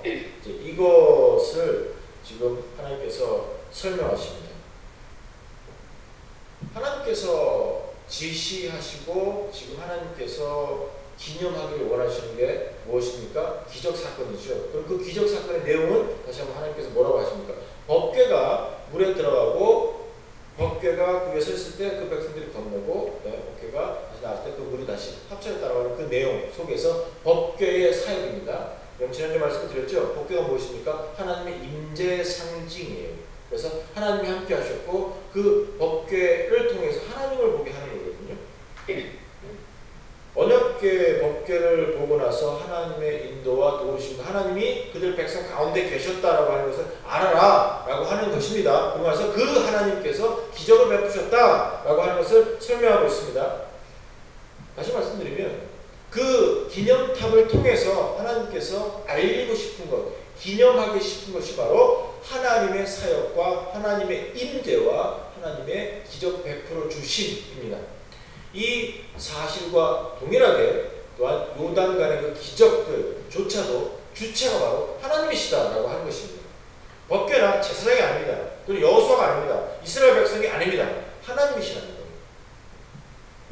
이제 이것을 지금 하나님께서 설명하십니다. 하나님께서 지시하시고 지금 하나님께서 기념하기를 원하시는 게 무엇입니까? 기적사건이죠. 그럼 그 기적사건의 내용은 다시 한번 하나님께서 뭐라고 하십니까? 법궤가 물에 들어가고 법궤가 그게 서 있을 때 그 백성들이 건너고 법궤가 다시 나왔을 때 그 물이 다시 합천에 따라가는 그 내용 속에서 법궤의 사역입니다. 그럼 지난주에 말씀드렸죠? 법궤가 무엇입니까? 하나님의 임재 상징이에요. 그래서 하나님이 함께 하셨고 그 법궤를 통해서 하나님을 보게 하는 거거든요. 언약궤 법궤를 보고 나서 하나님의 인도와 도우심과 하나님이 그들 백성 가운데 계셨다라고 하는 것을 알아라 라고 하는 것입니다. 그러고 나서 그 하나님께서 기적을 베푸셨다라고 하는 것을 설명하고 있습니다. 다시 말씀드리면 그 기념탑을 통해서 하나님께서 알리고 싶은 것, 기념하기 싶은 것이 바로 하나님의 사역과 하나님의 임재와 하나님의 기적 베풀어 주심입니다. 이 사실과 동일하게 또한 요단간의 그 기적들조차도 주체가 바로 하나님이시다라고 하는 것입니다. 법궤나 제사장이 아닙니다. 또는 여호수아가 아닙니다. 이스라엘 백성이 아닙니다. 하나님이시라는 겁니다.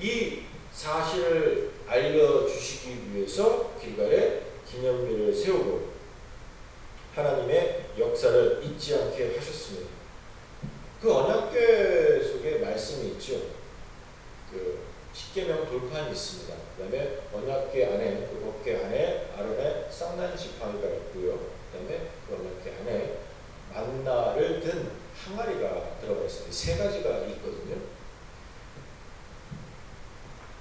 이 사실을 알려주시기 위해서 길갈에 기념비를 세우고 하나님의 역사를 잊지 않게 하셨습니다. 그 언약궤 속에 말씀이 있죠. 그 십계명 돌판이 있습니다. 그 다음에 언약궤 안에, 그 법궤 안에 아론의 쌍난 지팡이가 있고요. 그 다음에 그 언약궤 안에 만나를 든 항아리가 들어가 있습니다. 세 가지가 있거든요.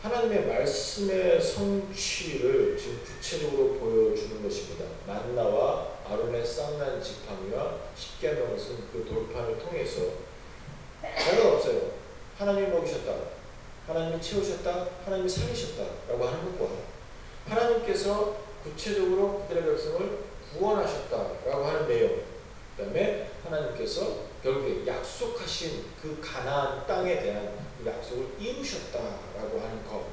하나님의 말씀의 성취를 지금 구체적으로 보여주는 것입니다. 만나와 아론의 쌍난 지팡이와 십계명을 쓴 그 돌판을 통해서 다른 없어요. 하나님이 먹이셨다. 하나님이 채우셨다. 하나님이 살리셨다. 라고 하는 것과 하나님께서 구체적으로 그들의 백성을 구원하셨다. 라고 하는 내용. 그 다음에 하나님께서 결국에 약속하신 그 가나안 땅에 대한 그 약속을 이루셨다라고 하는 것.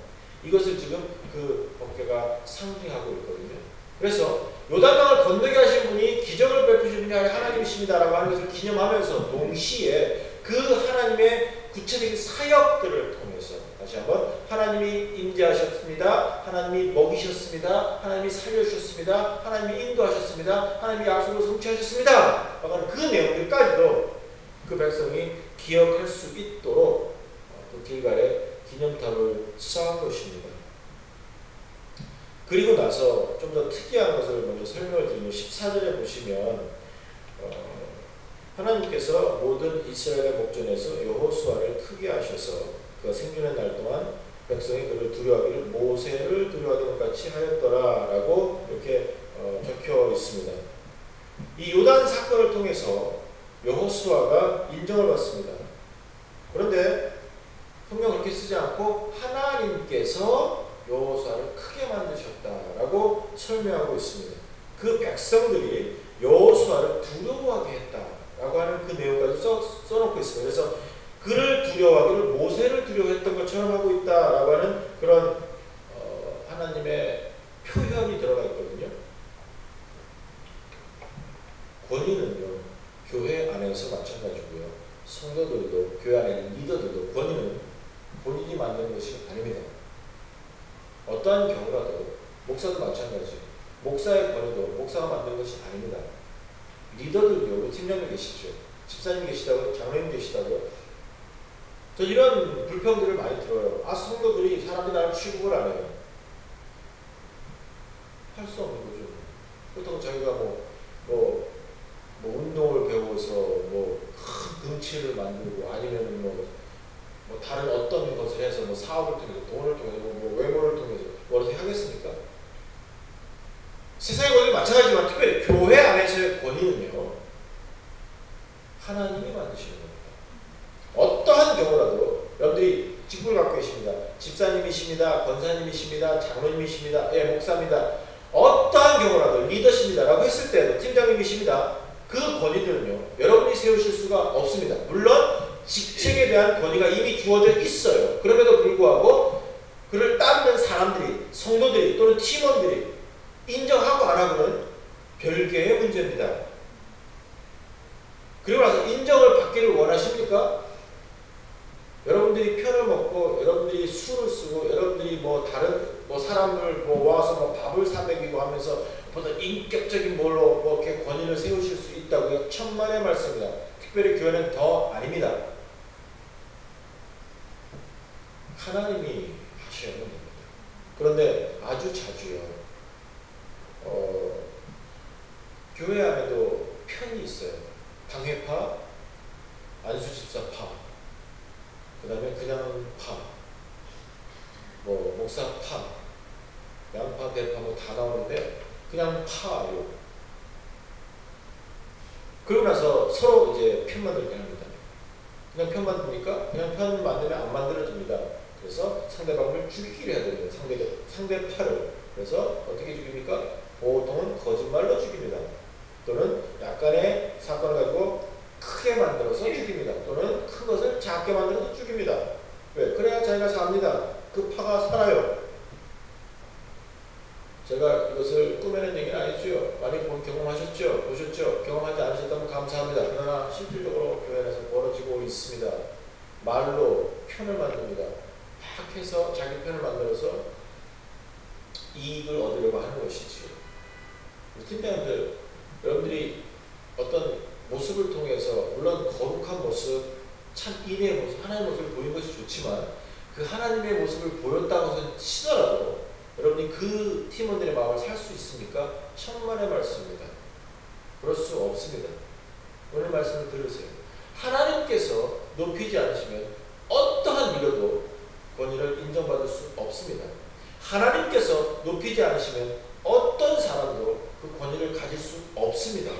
이것을 지금 그 법궤가 상징하고 있거든요. 그래서 요단강을 건너게 하신 분이 기적을 베푸신 분이 하나님이십니다라고 하는 것을 기념하면서 동시에 그 하나님의 구체적인 사역들을 통해서 다시 한번 하나님이 임재하셨습니다. 하나님이 먹이셨습니다. 하나님이 살려주셨습니다. 하나님이 인도하셨습니다. 하나님이 약속을 성취하셨습니다. 라고 하는 그 내용들까지도 그 백성이 기억할 수 있도록 그 길갈에 기념탑을 쌓은 것입니다. 그리고 나서 좀 더 특이한 것을 먼저 설명을 드리면 14절에 보시면 하나님께서 모든 이스라엘의 목전에서 여호수아를 크게 하셔서 그가 생존의 날 동안 백성이 그를 두려워하기를 모세를 두려워하던 것 같이 하였더라 라고 이렇게 적혀 있습니다. 이 요단 사건을 통해서 여호수아가 인정을 받습니다. 그런데 성경 그렇게 쓰지 않고 하나님께서 여호수아를 크게 만드셨다라고 설명하고 있습니다. 그 백성들이 여호수아를 두려워하게 했다라고 하는 그 내용까지 써놓고 있습니다. 그래서 그를 두려워하기를 모세를 두려워했던 것처럼 하고 있다라고 하는 그런 하나님의 표현이 들어가 있거든요. 권위는요, 교회 안에서 마찬가지고요. 성도들도, 교회 안에 리더들도 권위는 본인이 만드는 것이 아닙니다. 어떠한 경우라도 목사도 마찬가지. 목사의 권위도 목사가 만드는 것이 아닙니다. 리더들도 팀장님 계시죠. 집사님 계시다고요. 장로님 계시다고요. 저 이런 불평들을 많이 들어요. 성도들이 사람들이 나를 취급을 안 해요. 할 수 없는 거죠. 그렇다고 자기가 뭐 운동을 배워서 큰 등치를 만들고 아니면 뭐 다른 어떤 것을 해서 사업을 통해서 돈을 통해서 외모를 통해서 뭐라도 하겠습니까? 세상의 권위는 마찬가지지만 특별히 교회 안에서의 권위는요, 하나님이 만드시는 겁니다. 어떠한 경우라도 여러분들이 직분을 갖고 계십니다. 집사님이십니다. 권사님이십니다. 장로님이십니다. 목사입니다. 어떠한 경우라도 리더십니다 라고 했을 때도 팀장님이십니다. 그 권위들은요, 여러분이 세우실 수가 없습니다. 물론 직책에 대한 권위가 이미 주어져 있어요. 그럼에도 불구하고 그를 따르는 사람들이, 성도들이 또는 팀원들이 인정하고 안 하고는 별개의 문제입니다. 그리고 나서 인정을 받기를 원하십니까? 여러분들이 편을 먹고, 여러분들이 술을 쓰고, 여러분들이 뭐 다른 뭐 사람을 뭐 모아서 뭐 밥을 사 먹이고 하면서 보다 인격적인 뭘로 뭐 이렇게 권위를 세우실 수 있다고요? 천만의 말씀입니다. 특별히 교회는 더 아닙니다. 하나님이 하셔야 합니다. 그런데 아주 자주요. 교회 안에도 편이 있어요. 당회파, 안수집사파, 그 다음에 그냥 파, 뭐 목사파, 양파, 대파 뭐 다 나오는데 그냥 파요. 그러고 나서 서로 이제 편 만들게 합니다. 그냥 편 만드니까 그냥 편 만들면 안 만들어집니다. 그래서 상대방을 죽이기를 해야 됩니다. 상대파를. 그래서 어떻게 죽입니까? 보통은 거짓말로 죽입니다. 또는 약간의 사건을 가지고 크게 만들어서 죽입니다. 또는 큰 것을 작게 만들어서 죽입니다. 왜? 그래야 자기가 삽니다. 그 파가 살아요. 제가 이것을 꾸며낸 얘기는 아니죠. 많이 경험하셨죠? 보셨죠? 경험하지 않으셨다면 감사합니다. 그러나 실질적으로 교회 안에서 벌어지고 있습니다. 말로 편을 만듭니다. 막 해서 자기 편을 만들어서 이익을 얻으려고 하는 것이지요. 팀장님들, 여러분들이 어떤 모습을 통해서, 물론 거룩한 모습, 참 인의 모습, 하나님의 모습을 보이는 것이 좋지만 그 하나님의 모습을 보였다고 치더라도 여러분이 그 팀원들의 마음을 살 수 있습니까? 천만의 말씀입니다. 그럴 수 없습니다. 오늘 말씀을 들으세요. 하나님께서 높이지 않으시면 어떠한 리더도 권위를 인정받을 수 없습니다. 하나님께서 높이지 않으시면 어떤 사람도 그 권위를 가질 수 없습니다.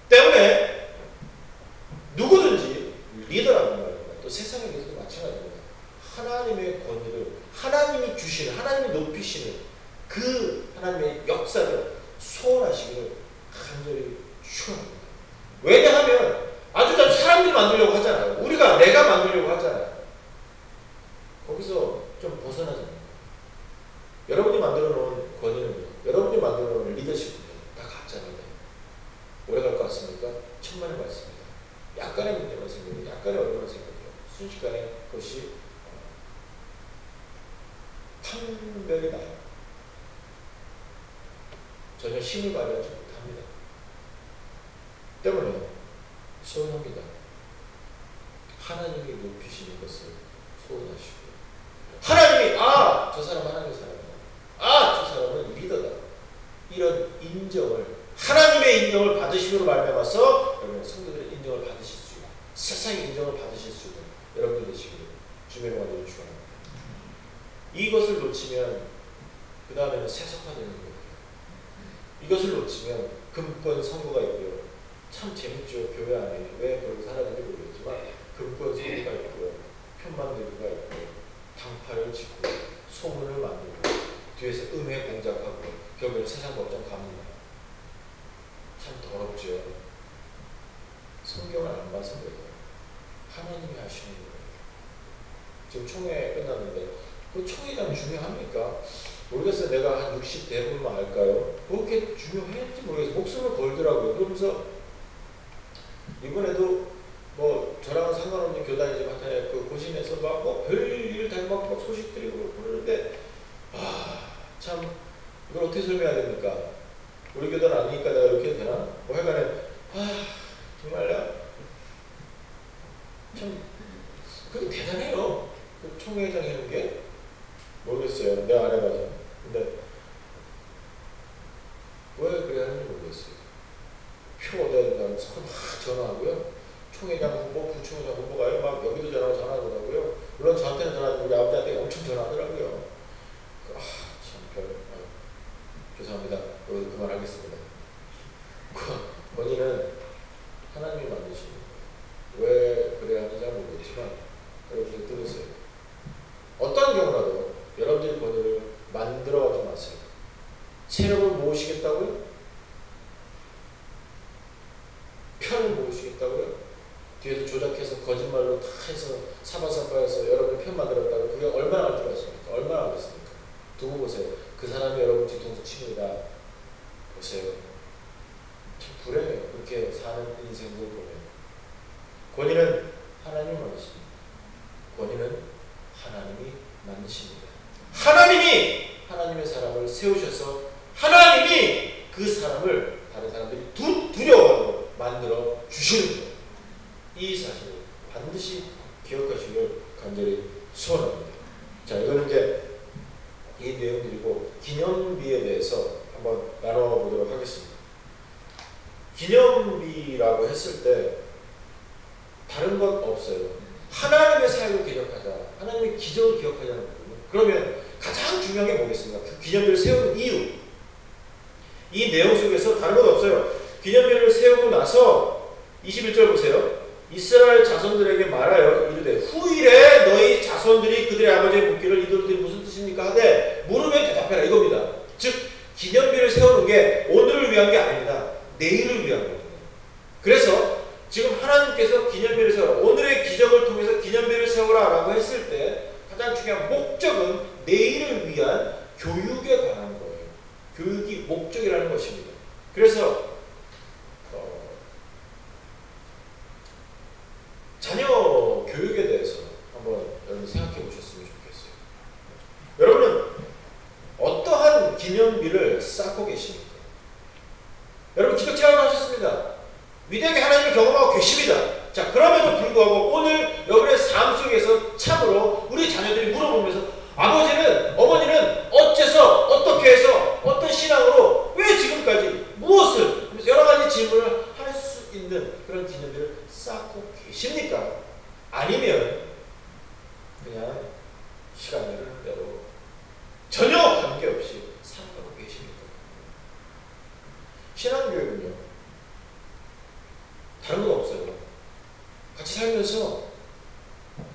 때문에 누구든지 리더라는 말입니다. 또 세상에서도 마찬가지입니다. 하나님의 권위를, 하나님이 주시는, 하나님이 높이시는 그 하나님의 역사를 소원하시기를 간절히 축원합니다. 왜냐하면 아주 잘 사람들이 만들려고 하잖아요. 내가 만들려고 하잖아요. 거기서 좀 벗어나야 됩니다. 여러분이 만들어 놓은 권위는, 여러분이 만들어 놓은 리더십은 다 가짜입니다. 오래 갈 것 같습니까? 천만의 말씀입니다. 약간의 문제만 생겨요. 약간의 어려움만 생겨요. 순식간에 그것이 판별이 나요. 전혀 힘을 발휘하지 못합니다. 때문에 소원합니다. 하나님이 높이시는 것을 소원하시고, 하나님이 저 사람 하나님의 사람이다. 저 사람은 리더다. 이런 인정을, 하나님의 인정을 받으심으로 말미암아서 여러분 성도들의 인정을 받으실 수 있는, 세상의 인정을 받으실 수 있는 여러분들 되시기를 주님의 원리를 축원합니다. 이것을 놓치면 그 다음에는 세속화되는 거예요. 이것을 놓치면 금권 선거가 있고요. 참 재밌죠. 교회 안에 왜 그렇게 살아는지 모르겠지만 금권 선거가 있고요. 편만들기가 있고요. 당파를 짓고 소문을 만들고 뒤에서 음해 공작하고 결국엔 세상 법정 갑니다. 참 더럽죠. 성경을 안 봐서 그래요. 하나님이 하시는 거예요. 지금 총회 끝났는데 그 총회장 중요합니까? 모르겠어요. 내가 한 60 대부분만 알까요? 그렇게 중요했는지 모르겠어요. 목숨을 걸더라고요. 그러면서 이번에도 뭐 저랑은 상관없는 교단이지만 그 고신에서 막 뭐 별일 다 막 소식 드리고 그러는데 참 이걸 어떻게 설명해야 됩니까? 우리 교단 아니니까 내가 이렇게 해도 되나? 뭐 하여간에 정말요. 참 그게 대단해요. 그 총회장 하는 게 모르겠어요. 내가 안 해봐서. 근데 왜 그래야 하는지 모르겠어요. 표 얻어야 된다고 해서 막 전화하고요. 총회장 후보, 부총회장 후보가요. 막 여기도 전화하더라고요. 물론 저한테는 전화하고 우리 아버지한테 엄청 전화하더라고요. 죄송합니다. 여기서 그만하겠습니다. 권위는 하나님이 만드신 거예요. 왜 그래야 하는지 잘 모르겠지만 여러분들 들으세요. 어떤 경우라도 여러분들의 권위를 만들어가지 마세요. 세력을 모으시겠다고요? 편을 모으시겠다고요? 뒤에서 조작해서 거짓말로 다 해서 사바사바해서 여러분이 편 만들었다고 그게 얼마나 할 줄 아십니까? 얼마나 하겠습니까? 두고 보세요. 그 사람이 여러분 뒤통수 칩니다. 보세요. 사는 인생을 보면 권위는 하나님이 만드십니다. 권위는 하나님이 만드십니다. 하나님이 하나님의 사람을 세우셔서 하나님이 그 사람을 다른 사람들이 두려워하고 만들어 주시는 거예요. 이 사실을 반드시 기억하시길 간절히 소원합니다. 자, 이거는 이제 이 내용들이고 기념비에 대해서 한번 나눠보도록 하겠습니다. 기념비라고 했을 때 다른 것 없어요. 하나님의 사역을 기억하자. 하나님의 기적을 기억하자는 거거든요. 그러면 가장 중요한 게 뭐겠습니까? 그 기념비를 세우는 이유. 이 내용 속에서 다른 것 없어요. 기념비를 세우고 나서 21절 보세요. 이스라엘 자손들에게 말하여 이르되 후일에 너희 자손들이 그들의 아버지의 묻기를 이들들이 무슨 뜻입니까? 하되 물으면 대답해라 이겁니다. 즉 기념비를 세우는 게 오늘을 위한 게 아닙니다. 내일을 위한 겁니다. 그래서 지금 하나님께서 기념비를 세워라. 오늘의 기적을 통해서 기념비를 세워라 라고 했을 때 가장 중요한 목적은 내일을 위한 교육에 관한 거예요. 교육이 목적이라는 것입니다. 그래서 자녀 교육에 대해서 한번 여러분 생각해 보셨으면 좋겠어요. 여러분은 어떠한 기념비를 쌓고 계십니까? 여러분 기독 체험을 하셨습니다. 위대하게 하나님을 경험하고 계십니다. 자, 그럼에도 불구하고 오늘 여러분의 삶 속에서 참으로 우리 자녀들이 물어보면서 아버지는, 어머니는 어째서, 어떻게 해서, 어떤 신앙으로, 왜 지금까지, 무엇을, 여러 가지 질문을 할 수 있는 그런 기념비를 쌓고 계십니까? 아니면 그냥 시간을 흐르는 대로 전혀 관계없이 살아가고 계십니까? 신앙교육은요, 다른 건 없어요. 같이 살면서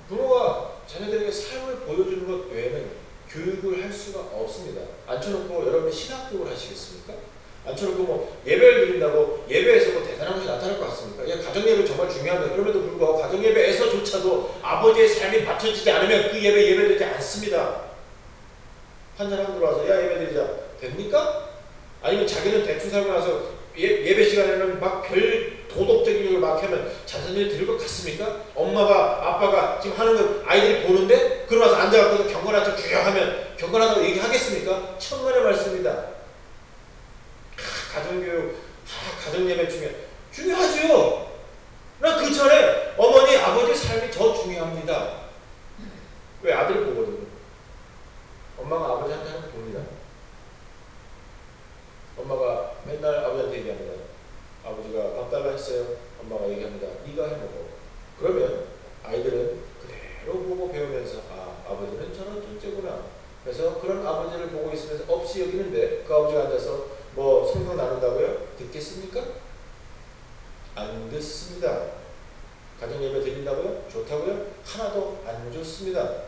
부모가 자녀들에게 삶을 보여주는 것 외에는 교육을 할 수가 없습니다. 앉혀놓고 여러분이 신학교육을 하시겠습니까? 앉혀놓고 뭐 예배를 드린다고 예배에서 뭐 대단한 것이 나타날 것 같습니까? 예, 가정예배 정말 중요합니다. 그럼에도 불구하고 가정예배에서조차도 아버지의 삶이 받쳐지지 않으면 그 예배 예배되지 않습니다. 한잔하고 들어와서 야 예배드리자 됩니까? 아니면 자기는 대충 살고 나서 예배 시간에는 막 별 도덕적인 일을 막 하면 자녀들이 들을 것 같습니까? 엄마가 아빠가 지금 하는 걸 아이들이 보는데 그러고 나서 앉아갖고 경건한 척 하면 경건하다고 얘기하겠습니까? 천만의 말씀입니다. 가정교육, 가정예배 중요하죠. 그러나 그 전에 어머니, 아버지의 삶이 더 중요합니다. 왜? 아들을 보거든요. 엄마가 아버지한테 하는 거 봅니다. 엄마가 맨날 아버지한테 얘기합니다. 아버지가 밥 달라 했어요. 엄마가 얘기합니다. 네가 해먹어. 그러면 아이들은 그대로 보고 배우면서 아버지는 저런 존재구나. 그래서 그런 아버지를 보고 있으면서 없이 여기는데 그 아버지가 앉아서 뭐 성경 나눈다고요? 듣겠습니까? 안 듣습니다. 가정예배 드린다고요? 좋다고요? 하나도 안 좋습니다.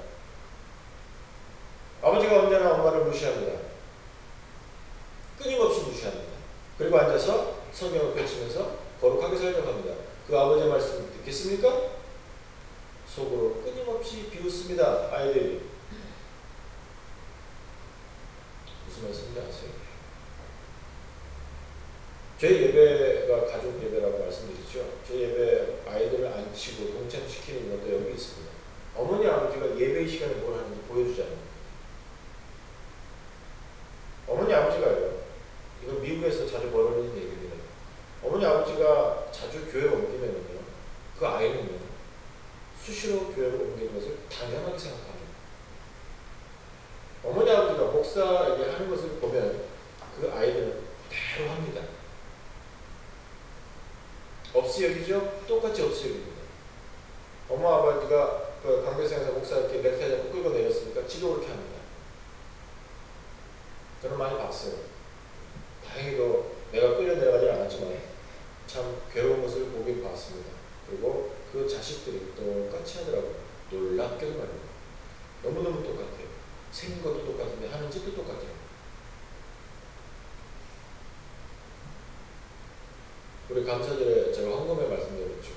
아버지가 언제나 엄마를 무시합니다. 끊임없이 무시합니다. 그리고 앉아서 성경을 펼치면서 거룩하게 살려고 합니다. 그 아버지의 말씀 듣겠습니까? 속으로 끊임없이 비웃습니다. 아이들이. 무슨 말씀인지 아세요? 저희 예배가 가족 예배라고 말씀드렸죠. 저희 예배 아이들을 앉히고 동참시키는 것도 여기 있습니다. 어머니 아버지가 예배 시간에 뭘 하는지 보여주잖아요. 어머니 아버지가요. 이건 미국에서 자주 벌어지는 얘기입니다. 어머니 아버지가 자주 교회를 옮기면요, 그 아이는요 수시로 교회를 옮기는 것을 당연하게 생각합니다. 어머니 아버지가 목사에게 하는 것을 보면 그 아이들은 그대로 합니다. 없이 여기죠? 똑같이 없이 여깁니다. 엄마 아버지가 그 강대상에서 목사 이렇게 넥타이 잡고 끌고 내렸으니까 지도 그렇게 합니다. 저는 많이 봤어요. 다행히도 내가 끌려 내려가지 않았지만 참 괴로운 것을 보긴 봤습니다. 그리고 그 자식들이 똑같이 하더라고요. 놀랍게도 말입니다. 너무너무 똑같아요. 생긴 것도 똑같은데 하는 짓도 똑같아요. 우리 감사절에 제가 헌금에 말씀드렸죠.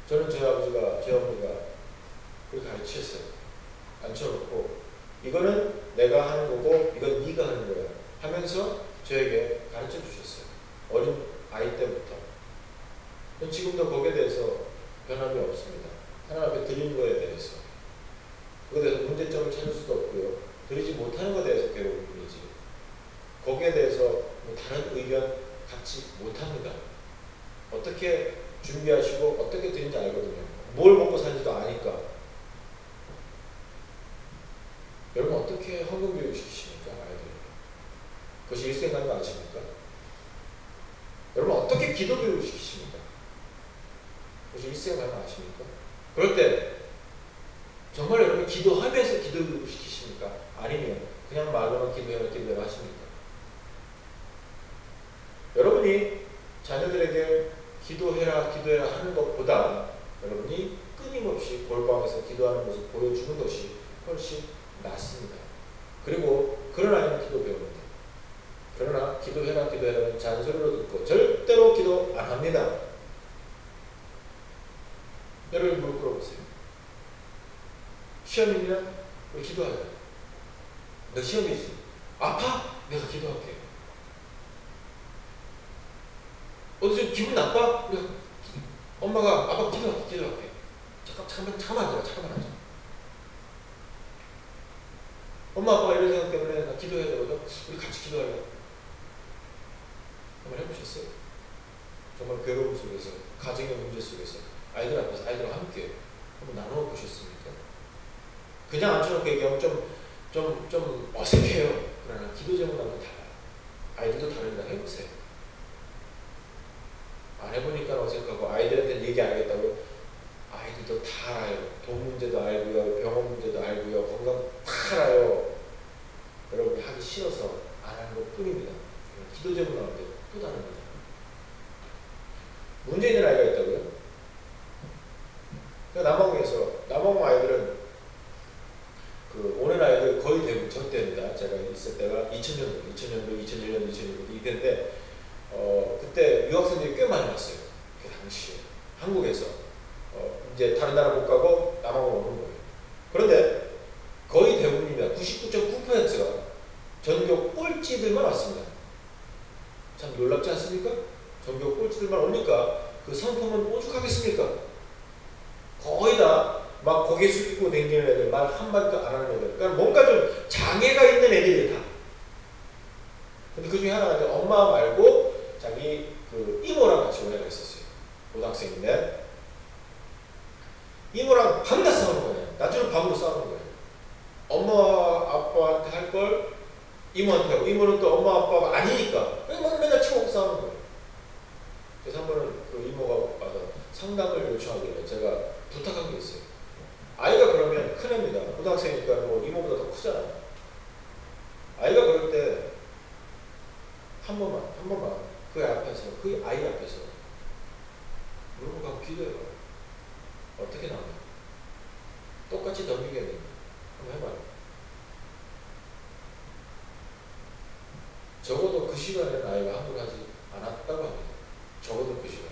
저는 저희 아버지가, 저희 어머니가 그렇게 가르치셨어요. 앉혀놓고 이거는 내가 하는 거고 이건 네가 하는 거야 하면서 저에게 가르쳐 주셨어요. 어린 아이 때부터. 전 지금도 거기에 대해서 변함이 없습니다. 하나님 앞에 드리는 거에 대해서. 그거에 대해서 문제점을 찾을 수도 없고요. 드리지 못하는 것에 대해서 괴로운 뿐이지. 거기에 대해서 뭐 다른 의견 갖지 못합니다. 어떻게 준비하시고 어떻게 드리는지 알거든요. 뭘 먹고 사는지도 아니까. 여러분 어떻게 헌금 교육 시키십니까? 아이들. 그것이 일생가는 거 아십니까? 여러분 어떻게 기도 교육 시키십니까? 그것이 일생가는 거 아십니까? 그럴 때 정말 여러분 기도하면서 기도 교육 시키십니까? 아니면 그냥 말로만 기도해라 기도해라 하십니까? 여러분이 자녀들에게 기도해라 기도해라 하는 것보다 여러분이 끊임없이 골방에서 기도하는 모습 보여주는 것이 훨씬 낫습니다. 그리고 그런 아이는 기도 배웁니다. 그러나 기도해라 기도해라는 잔소리로 듣고 절대로 기도 안 합니다. 여러분 무릎 꿇어보세요. 시험이면 왜 기도해야 돼? 너 시험이지? 아파? 내가 기도할게. 어디 좀 기분 나빠? 엄마가 아빠 기도할게. 잠깐만 잠깐만 하자. 엄마 아빠가 이런 생각 때문에 나 기도해야 되거든. 우리 같이 기도하려. 한번 해보셨어요? 정말 괴로움 속에서 가정의 문제 속에서 아이들 앞에서 아이들과 함께 한번 나누어 보셨습니까? 그냥 앉혀놓고 얘기하면 좀 어색해요. 그러나 기도 제목하고 달라요. 아이들도 다릅니다. 해보세요. 안 해보니까 어색하고 아이들한테는 얘기 안 하겠다고요? 아이들도 다 알아요. 돈 문제도 알고요. 병원 문제도 알고요. 건강 다 알아요. 여러분이 하기 싫어서 안 하는 것 뿐입니다. 기도 제목 나오는데 또 다릅니다. 문제 있는 아이가 있다고요? 남아공에서 아이들은 오는 아이들 거의 대부분 저 때입니다. 제가 있을 때가 2000년도, 2001년, 2002년 이때인데 그때 유학생들이 꽤 많이 왔어요. 그 당시에 한국에서 이제 다른 나라 못 가고 남아공 오는 거예요. 그런데 거의 대부분입니다. 99.9%가 전교 꼴찌들만 왔습니다. 참 놀랍지 않습니까? 전교 꼴찌들만 오니까 그 성품은 오죽하겠습니까? 거의 다 막 고개 숙이고 댕기는 애들, 말 한마디도 안 하는 애들. 그러니까 뭔가 좀 장애가 있는 애들이 다. 근데 그 중에 하나가 엄마 말고 자기 그 이모랑 같이 온 애가 있었어요. 고등학생인데 이모랑 밤낮 싸우는 거예요. 낮으로 밤으로 싸우는 거예요. 엄마 아빠한테 할 걸 이모한테 하고 이모는 또 엄마 아빠가 아니니까 맨날 치고 싸우는 거예요. 그래서 한 번은 그 이모가 와서 상담을 요청하길래 제가 부탁한 게 있어요. 아이가 그러면 큰 애입니다. 고등학생이니까 뭐 이모보다 더 크잖아요. 아이가 그럴 때 한 번만 그 아이 앞에서 무릎을 꿇고 기도해봐요. 어떻게 나와요? 똑같이 덤비겠는데 한번 해봐요. 적어도 그 시간에는 아이가 함부로 하지 않았다고 합니다. 적어도 그 시간에.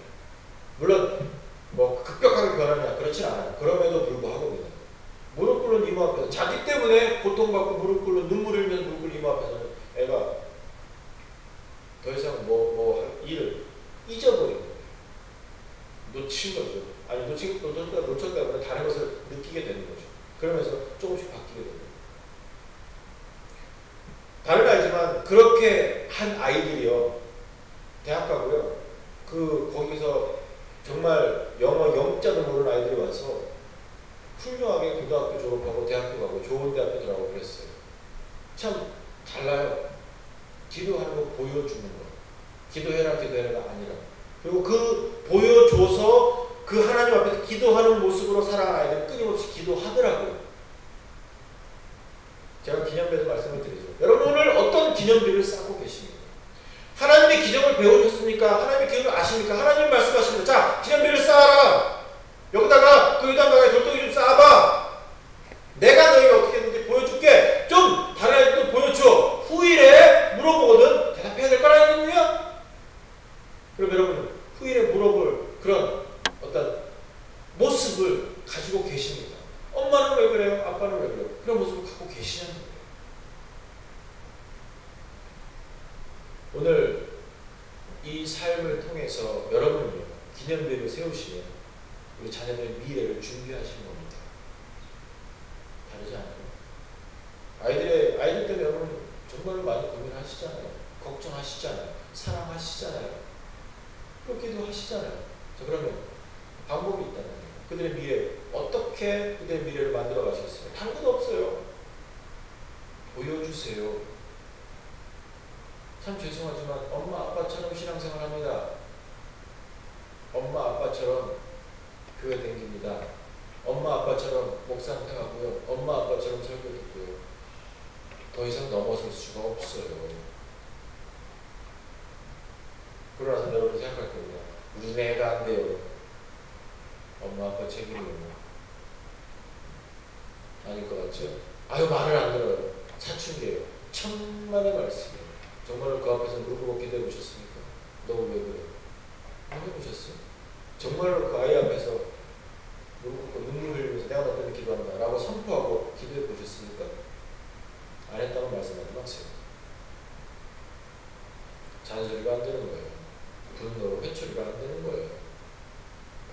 물론 뭐 급격하게 변하냐 그렇진 않아요. 그럼에도 불구하고 무릎 꿇는 이모 앞에서 자기 때문에 고통받고 무릎 꿇는 눈물 흘리면서 무릎 꿇는 이모 앞에서는 애가 더 이상 뭐 일을 잊어버린 거예요. 놓친 거죠. 아니 놓쳤다 보면 다른 것을 느끼게 되는 거죠. 그러면서 조금씩 바뀌게 됩니다. 다른 아이지만 그렇게 한 아이들이요. 대학 가고요. 거기서 정말 영어 영자도 모르는 아이들이 와서 훌륭하게 고등학교 졸업하고 대학교 가고 좋은 대학교 들어가고 그랬어요. 참 달라요. 기도하는 거 보여주는 거. 기도해라가 아니라. 그리고 그 보여줘서 그 하나님 앞에서 기도하는 모습으로 살아가는 아이들 끊임없이 기도하더라고요. 제가 기념비에서 말씀을 드리죠. 여러분 오늘 어떤 기념비를 쌓고 계십니까? 하나님의 기적을 배우셨습니까? 하나님의 기적을 아십니까? 하나님 말씀하십니다. 자, 기념비를 쌓아라. 여기다가 그 유단가에 돌덩이 좀 쌓아봐. 내가 너에게 어떻게 했는지 보여줄게. 좀 다른 아이들도 보여줘. 후일에 물어보거든 대답해야 될 거라는 얘기야. 그럼 여러분 후일에 물어볼 그런 어떤 모습을 가지고 계십니까? 엄마는 왜 그래요? 아빠는 왜 그래요? 그런 모습을 갖고 계시냐는 거예요. 오늘 이 삶을 통해서 여러분은요, 기념비를 세우시면 우리 자녀들의 미래를 준비하시는 겁니다. 다르지 않아요? 아이들 때문에 여러분 정말 많이 고민하시잖아요. 걱정하시잖아요. 사랑하시잖아요. 그렇게도 하시잖아요. 자, 그러면 방법이 있다는 거예요. 그들의 미래, 어떻게 그들의 미래를 만들어 가시겠어요? 당근 없어요. 보여주세요. 참 죄송하지만 엄마 아빠처럼 신앙생활 합니다. 엄마 아빠처럼 교회 다닙니다. 엄마 아빠처럼 목사한테 가고요. 엄마 아빠처럼 설교 듣고요. 더 이상 넘어설 수가 없어요. 그러고 나서 여러분이 생각할 겁니다. 우리 애가 안 돼요. 엄마 아빠 책임이요. 아닐 것 같죠? 아유 말을 안 들어요. 사춘기예요. 천만의 말씀이에요. 정말로 그 앞에서 무릎 꿇고 기도해 보셨습니까? 너 왜 그래? 안 해보셨어요? 정말로 그 아이 앞에서 무릎 꿇고 눈물 흘리면서 내가 너 때문에 기도한다 라고 선포하고 기도해 보셨습니까? 안 했다고 말씀하지 마세요. 잔소리가 안 되는 거예요. 분노로 회초리가 안 되는 거예요.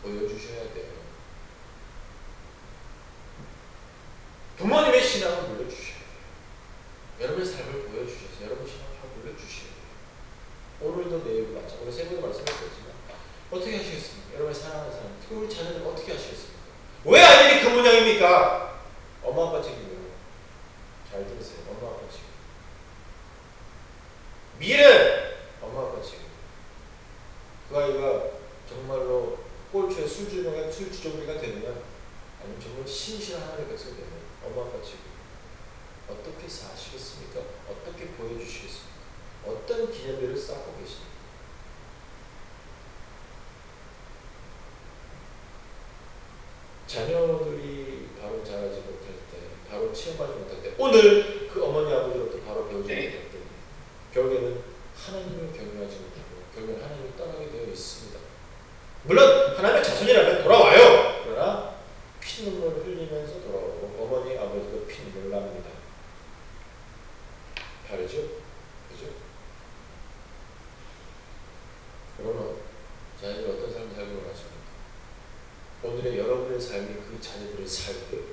보여주셔야 돼요. 부모님의 신앙을 물려주셔야 돼요. 여러분의 삶을 보여주셔서 여러분의 신앙을 물려주셔야 돼요. 오늘도 내일도 마찬가지로 세 번의 말씀드렸지만 어떻게 하시겠습니까? 여러분의 사랑하는 사람, 우리 자녀들 어떻게 하시겠습니까? 왜 아이들이 그 모양입니까? 엄마 아빠 책임이에요. 잘 들으세요. 엄마 아빠 책임. 미래 엄마 아빠 책임. 그 아이가 정말로 꼴초에 술주정리가 되느냐 아니면 정말 신실한 하나님의 백성이 되느냐 엄마 아빠 책임. 어떻게 사시겠습니까? 어떻게 보여주시겠습니까? 어떤 기념비를 쌓고 계십니까? 자녀들이 바로 자라지 못할 때, 바로 체험하지 못할 때, 오늘 그 어머니 아버지로부터 바로 배우지 못할 때, 결국에는 하나님을 경외하지 못하고, 결국엔 하나님을 떠나게 되어 있습니다. 물론 하나님의 자손이라면 돌아와요. 그러나 피눈물을 흘리면서 돌아오고 어머니 아버지도 피눈물을 납니다. 다르죠? 그죠? 그러면 자녀들이 어떤 삶을 살고 원하십니까? 오늘의 여러분의 삶이 그 자녀들의 삶이에요.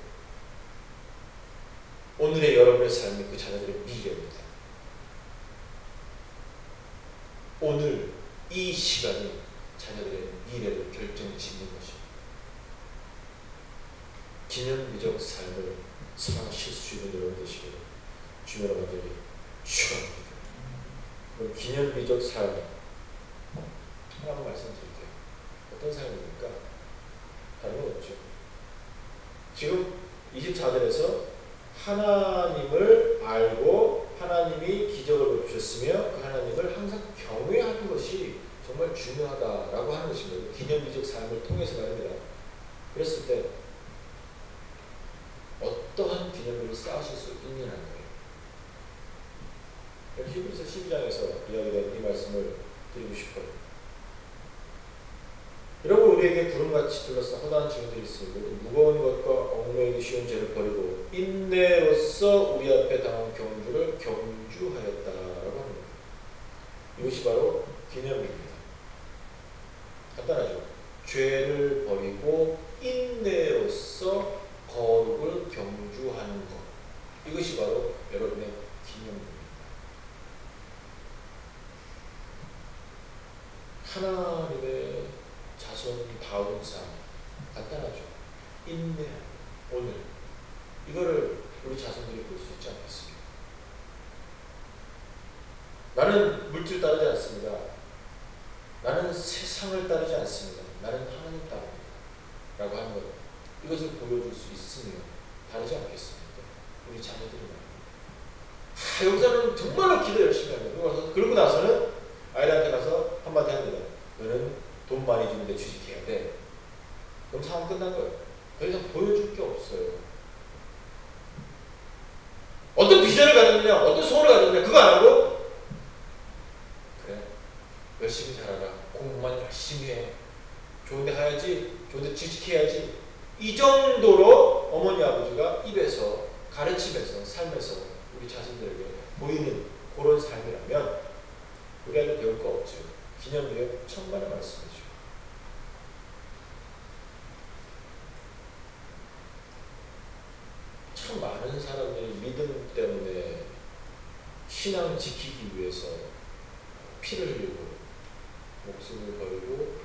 오늘의 여러분의 삶이 그 자녀들의 미래입니다. 오늘 이 시간이 자녀들의 미래를 결정짓는 것입니다. 기념비적 삶을 사실 수 있는 여러분 되시기를 주님 여러분들이 축원합니다. 그럼 기념비적 삶 하나만 말씀드릴게요. 어떤 삶입니까? 다른 건 없죠. 지금 24절에서 하나님을 알고 하나님이 기적을 베푸셨으며 그 하나님을 항상 경외하는 것이 정말 중요하다라고 하는 것입니다. 기념비적 삶을 통해서 말입니다. 그랬을 때 어떠한 기념비를 쌓으실 수 있느냐는 거예요. 히브리서 12장에서 이야기된 이 말씀을 드리고 싶어요. 여러분 우리에게 구름같이 둘러싼 허다한 증거들이 있으므로 무거운 것과 얽매이기 쉬운 죄를 버리고 인내로써 우리 앞에 당한 경주를 경주하였다라고 합니다. 이것이 바로 기념입니다. 간단하죠. 죄를 버리고 인내로써 거룩을 경주하는 것. 이것이 바로 여러분의 기념입니다. 하나님의 자손다운 삶. 간단하죠. 인내. 오늘. 이거를 우리 자손들이 볼 수 있지 않겠습니까? 나는 물질 따르지 않습니다. 나는 세상을 따르지 않습니다. 나는 하나님 따릅니다. 라고 하는 것. 이것을 보여줄 수 있으면 다르지 않겠습니까? 우리 자녀들이 말입니다. 여기서는 정말로 기도 열심히 합니다. 그러고 나서는 아이들한테 가서 한마디 합니다. 너는 돈 많이 주는데 취직해야 돼. 그럼 상황 끝난 거예요. 더 이상 보여줄 게 없어요. 어떤 비전을 가졌느냐, 어떤 소원을 가졌느냐, 그거 안 하고, 그래, 열심히 살아라. 공부만 열심히 해. 좋은데 가야지, 좋은데 취직해야지. 이 정도로 어머니 아버지가 입에서, 가르치면서, 삶에서 우리 자손들에게 보이는 그런 삶이라면, 우리 아이들 배울 거 없죠. 기념비의 천만의 말씀이죠. 신앙을 지키기 위해서 피를 흘리고 목숨을 걸고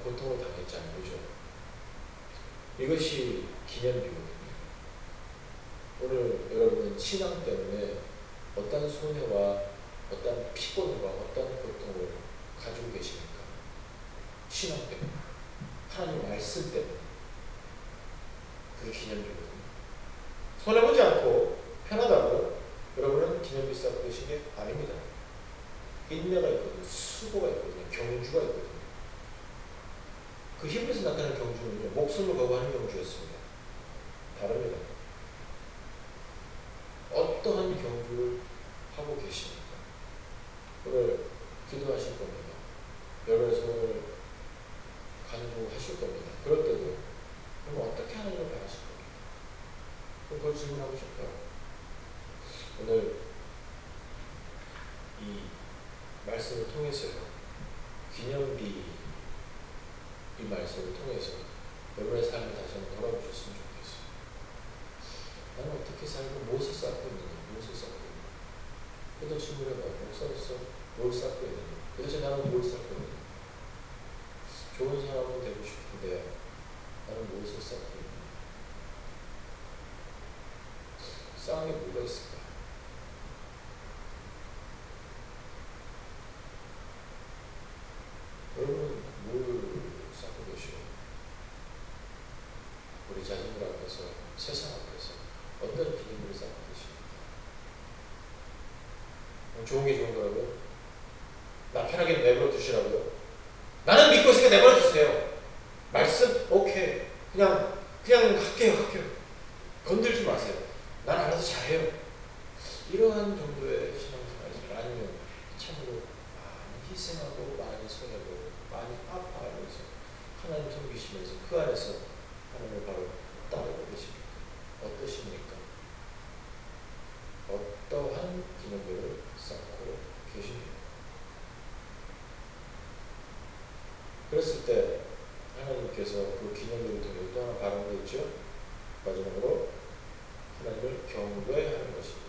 고통을 당했잖아요. 그죠? 이것이 기념비거든요. 오늘 여러분은 신앙 때문에 어떤 손해와 어떤 피곤과 어떤 고통을 가지고 계십니까? 신앙 때문에, 하나님 말씀 때문에. 그게 기념비거든요. 손해보지 않고 편하다고 여러분은 기념비 쌓고 계신 게 아닙니다. 인내가 있거든요. 수고가 있거든요. 경주가 있거든요. 그 히브리서 나타나는 경주는요, 목숨을 거부하는 경주였습니다. 다릅니다. 어떠한 경주를 하고 계십니까? 오늘 기도하실 겁니다. 여러분의 손을 간구하실 겁니다. 그럴 때도 그럼 어떻게 하나님을 바라실 겁니까? 그걸 질문하고 싶어요. 오늘 이 말씀을 통해서요, 기념비 이 말씀을 통해서 여러분의 삶을 다시 한번 돌아보셨으면 좋겠어요. 나는 어떻게 살고 무엇을 쌓고 있느냐, 무엇을 쌓고 있느냐. 그래도 질문해봐요. 목사로서 뭘 쌓고 있느냐. 도대체 나는 뭘 쌓고 있느냐. 좋은 사람으로 되고 싶은데 나는 무엇을 쌓고 있느냐. 쌓은 게 뭐가 있을까? 여러분은 뭘 쌓고 계시고 우리 자신들 앞에서, 세상 앞에서 어떤 기념을 쌓고 계십니까? 좋은 게 좋은 거라고요? 나 편하게 내버려 두시라고요? 나는 믿고 있으니까 내버려 두세요. 말씀? 오케이. 그냥 할게요. 건들지 마세요. 난 알아서 잘해요. 이러한 정도의 신앙생활이 아니면 참으로 많이 희생하고 많이 손해보고 많이 아파하면서 하나님 섬기시면서 그 안에서 하나님을 바로 따르고 계십니까? 어떠십니까? 어떠한 기념비를 쌓고 계십니까? 그랬을 때 하나님께서 그 기념비를 통해 또 하나 바라는 거 있죠? 마지막으로 하나님을 경배하는 것입니다.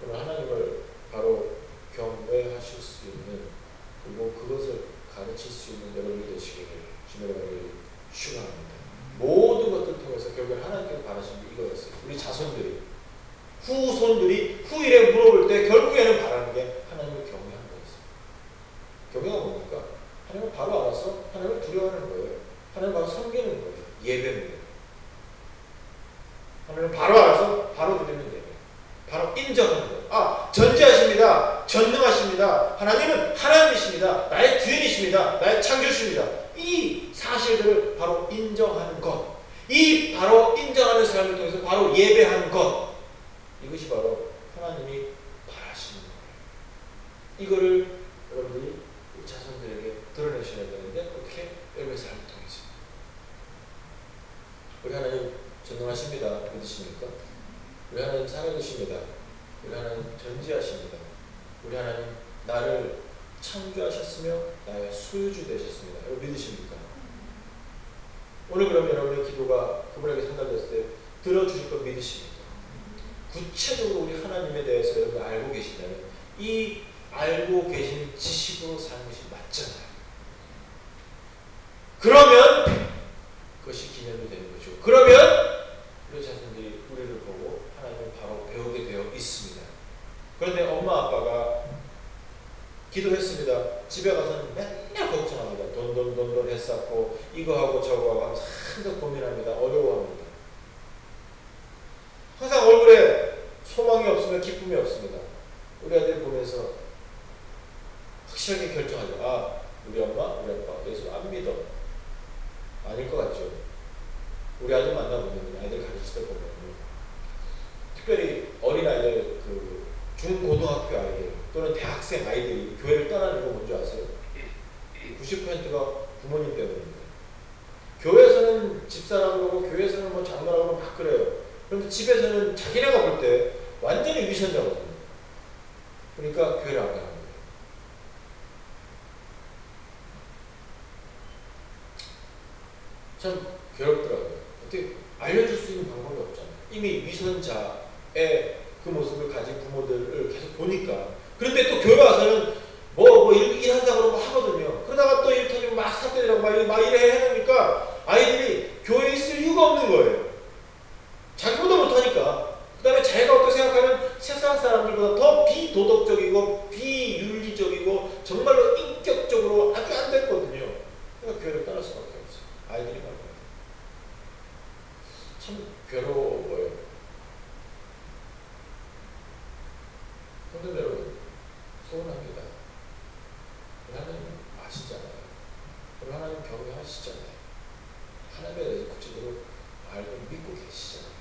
그럼 하나님을 바로 경배하실 수 있는, 그리고 그것을 가르칠 수 있는 여러분이 되시기를 주님의 축원합니다. 모든 것들을 통해서 결국 하나님께서 바라신 게 이거였어요. 우리 자손들이, 후손들이 후일에 물어볼 때 결국에는 바라는 게 하나님을 경외하는 거였어요. 경외가 뭡니까? 하나님을 바로 알아서 하나님을 두려워하는 거예요. 하나님을 바로 섬기는 거예요. 예배입니다. 하나님을 바로 알아서 바로 드리는 예배. 바로 인정하는 거예요. 아, 전지하십니다. 전능하십니다. 하나님은 하나님이십니다. 나의 주인이십니다. 나의 창조주십니다. 이 사실들을 바로 인정하는 것, 이 바로 인정하는 삶을 통해서 바로 예배하는 것, 이것이 바로 하나님이 바라시는 거예요. 이거를 여러분들이 자손들에게 드러내셔야 되는데 어떻게? 여러분의 삶을 통해서. 우리 하나님 전능하십니다. 믿으십니까? 우리 하나님 살아계십니다. 우리 하나님 전지하십니다. 우리 하나님 나를 창조하셨으며 나의 소유주 되셨습니다. 여러분 믿으십니까? 오늘 그러면 여러분의 기도가 그분에게 전달됐을 때 들어주실 것 믿으십니까? 구체적으로 우리 하나님에 대해서 여러분 알고 계시다면 이 알고 계신 지식으로 사는 것이 맞잖아요. 그러면 그것이 기념이 되는 거죠. 그러면 우리 자손들이 우리를 보고 하나님을 바로 배우게 되어 있습니다. 그런데 엄마 아빠가 기도했습니다. 집에 가서는 맨날 걱정합니다. 돈 했었고 이거 하고 저거 하고 하면서 항상 고민합니다. 어려워합니다. 항상 얼굴에 소망이 없으면 기쁨이 없습니다. 우리 아들이 보면서 확실하게 결정하죠. 아, 우리 엄마, 우리 아빠 예수 안 믿어. 아닐 것 같죠. 우리 아들 만나보면 아이들 가르칠 때 보면 특별히 어린아이들, 그 중고등학교 아이들 또는 대학생 아이들이 교회를 떠나는 거 뭔지 아세요? 90%가 부모님 때문입니다. 교회에서는 집사라고 그러고 교회에서는 뭐 장로라고 그러고 막 그래요. 그런데 집에서는 자기네가 볼 때 완전히 위선자거든요. 그러니까 교회를 안 가는 거예요. 참 괴롭더라고요. 어떻게 알려줄 수 있는 방법이 없잖아요. 이미 위선자의 그 모습을 가진 부모들을 계속 보니까. 그런데 또 교회 와서는 뭐 일한다고 그러고 하거든요. 그러다가 또 일 터지면 막 사태라고 막 이래 해놓으니까 아이들이 교회에 있을 이유가 없는 거예요. 자기보다 못하니까. 그 다음에 자기가 어떻게 생각하는 세상 사람들보다 더 비도덕적이고 비윤리적이고 정말로 인격적으로 아주 안 됐거든요. 그러니까 교회를 떠날 수밖에 없어요. 아이들이 말이에요. 참 괴로워요. 근데 여러분 소원합니다. 하나님 아시잖아요. 그리고 하나님 경외하시잖아요. 하나님에 대해서 구체적으로 알고 믿고 계시잖아요.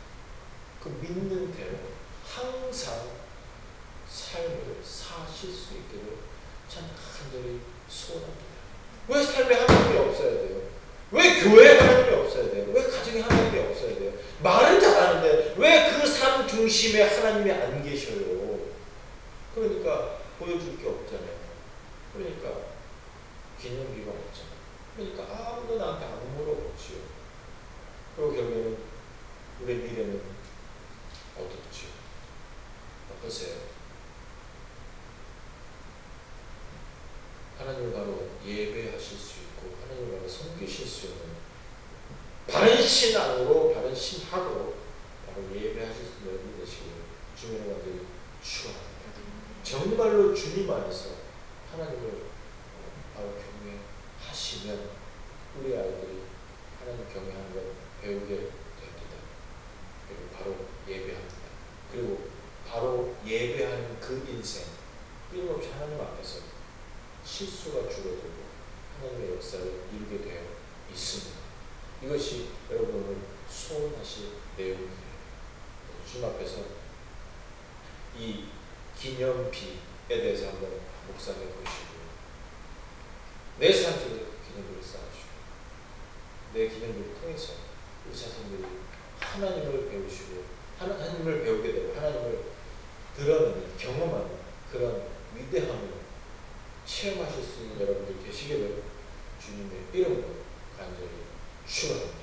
그 믿는 대로 항상 삶을 사실 수 있기를 참 간절히 소원합니다. 왜 삶에 하나님이 없어야 돼요? 왜 교회에 하나님이 없어야 돼요? 왜 가정에 하나님이 없어야 돼요? 말은 잘하는데 왜 그 삶 중심에 하나님이 안 계셔요? 그러니까 보여줄 게 없잖아요. 그러니까 기념비가 없잖아요. 그러니까 아무도 나한테 아무 물어보지요. 그리고 결국에는 우리의 미래는 어떻지요? 어떠세요? 하나님을 바로 예배하실 수 있고 하나님을 바로 섬기실 수 있는 바른 신앙으로 바른 신학으로 바로 예배하실 수 있는 여러분 되시기를 주님의 간절히 축원합니다. 정말로 주님 안에서 하나님을 바로 경외하시면 우리 아이들이 하나님 경외하는 걸 배우게 됩니다. 그리고 바로 예배합니다. 그리고 바로 예배하는 그 인생 끊임없이 하나님 앞에서 실수가 줄어들고 하나님의 역사를 이루게 되어 있습니다. 이것이 여러분을 소원하실 내용이에요. 주님 앞에서 이 기념비에 대해서 한번 묵상해 보시고 내 삶 속에서 기념비를 쌓아주고 내 기념비를 통해서 우리 자손들이 하나님을 배우시고 하나님을 배우게 되고 하나님을 드러내는 경험하는 그런 위대함을 체험하실 수 있는 여러분들 계시기를 주님의 이름으로 간절히 축원합니다.